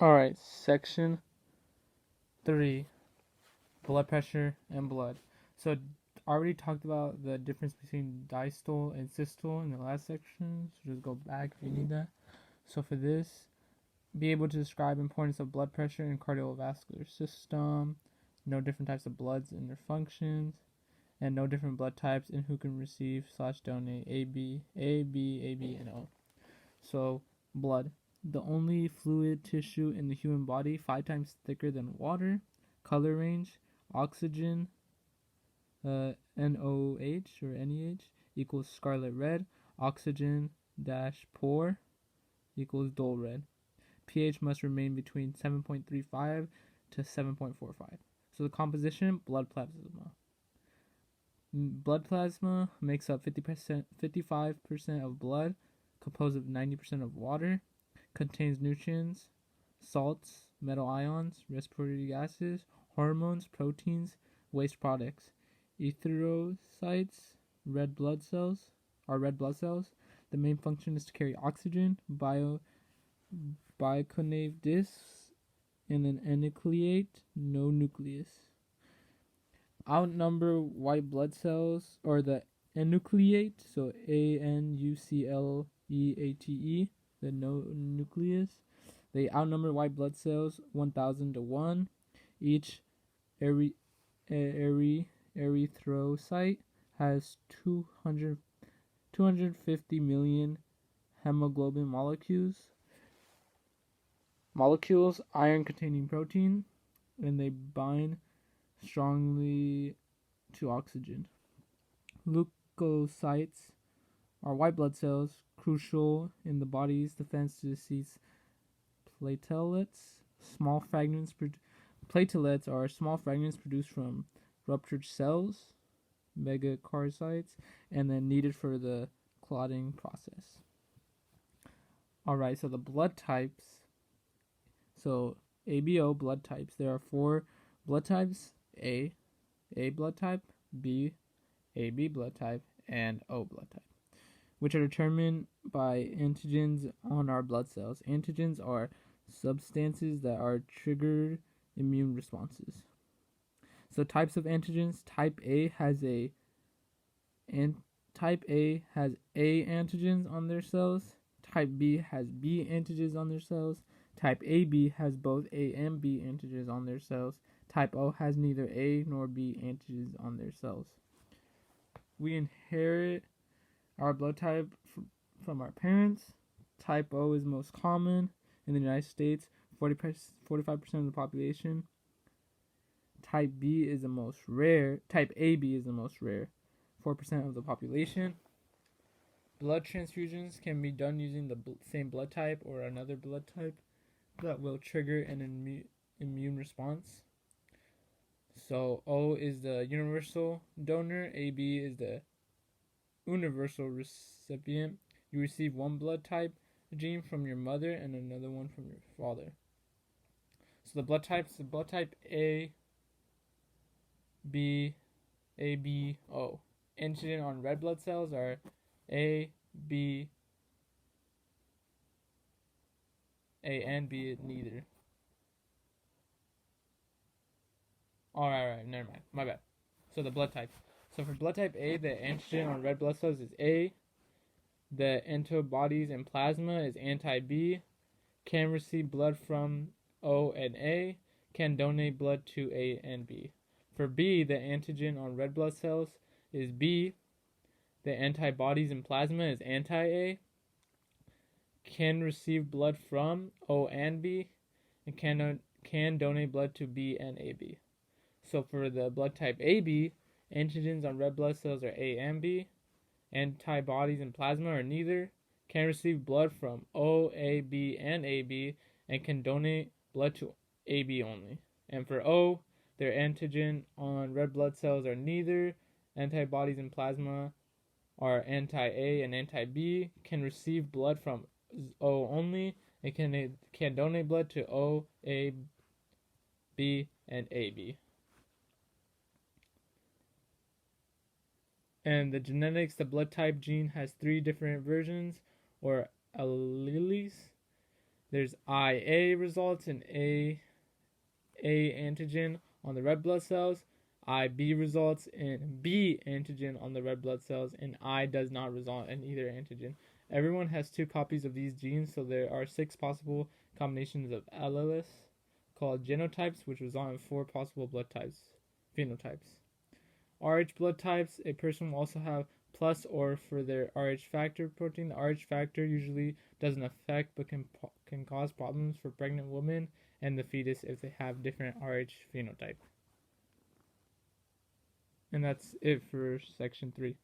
Alright, section 3, blood pressure and blood. So, I already talked about the difference between diastole and systole in the last section, so just go back if you need that. So for this, be able to describe importance of blood pressure in cardiovascular system, know different types of bloods and their functions, and know different blood types and who can receive/donate AB, and O. So, blood. The only fluid tissue in the human body 5 times thicker than water. Color range, oxygen, NOH or NEH equals scarlet red. Oxygen dash poor equals dull red. pH must remain between 7.35 to 7.45. So the composition, blood plasma. Blood plasma makes up 55% of blood, composed of 90% of water, contains nutrients, salts, metal ions, respiratory gases, hormones, proteins, waste products, erythrocytes, red blood cells. The main function is to carry oxygen, biconnave discs, and an enucleate, no nucleus. Outnumber white blood cells, or the enucleate, so ANUCLEATE, the no nucleus. They outnumber white blood cells 1,000 to 1. Each erythrocyte has 250 million hemoglobin molecules, iron-containing protein, and they bind strongly to oxygen. Leukocytes are white blood cells, crucial in the body's defense to seize platelets. Platelets are small fragments produced from ruptured cells, megakaryocytes, and then needed for the clotting process. Alright, so the blood types. So ABO blood types. There are 4 blood types: A blood type, B, AB blood type, and O blood type, which are determined by antigens on our blood cells. Antigens are substances that are triggered immune responses. So types of antigens: type A has A antigens on their cells. Type B has B antigens on their cells. Type AB has both A and B antigens on their cells. Type O has neither A nor B antigens on their cells. We inherit our blood type from our parents. Type O is most common in the United States, 45% of the population. Type B is the most rare. Type AB is the most rare, 4% of the population. Blood transfusions can be done using the same blood type or another blood type that will trigger an immune response. So O is the universal donor, AB is the universal recipient. You receive one blood type gene from your mother and another one from your father. So the blood types, A, B, O. Antigen on red blood cells are A, B, A and B, neither. Alright, never mind. My bad. So the blood type. So for blood type A, the antigen on red blood cells is A. The antibodies in plasma is anti-B. Can receive blood from O and A. Can donate blood to A and B. For B, the antigen on red blood cells is B. The antibodies in plasma is anti-A. Can receive blood from O and B. And can donate blood to B and AB. So for the blood type AB, antigens on red blood cells are A and B. Antibodies in plasma are neither. Can receive blood from O, A, B, and AB, and can donate blood to AB only. And for O, their antigen on red blood cells are neither. Antibodies in plasma are anti-A and anti-B. Can receive blood from O only, and can donate blood to O, A, B, and AB. And the genetics, the blood type gene has 3 different versions or alleles. There's IA results in A antigen on the red blood cells. IB results in B antigen on the red blood cells, and I does not result in either antigen. Everyone has 2 copies of these genes, so there are 6 possible combinations of alleles called genotypes, which result in 4 possible blood types, phenotypes. Rh blood types, a person will also have plus or for their Rh factor protein. The Rh factor usually doesn't affect but can cause problems for pregnant women and the fetus if they have different Rh phenotype. And that's it for section 3.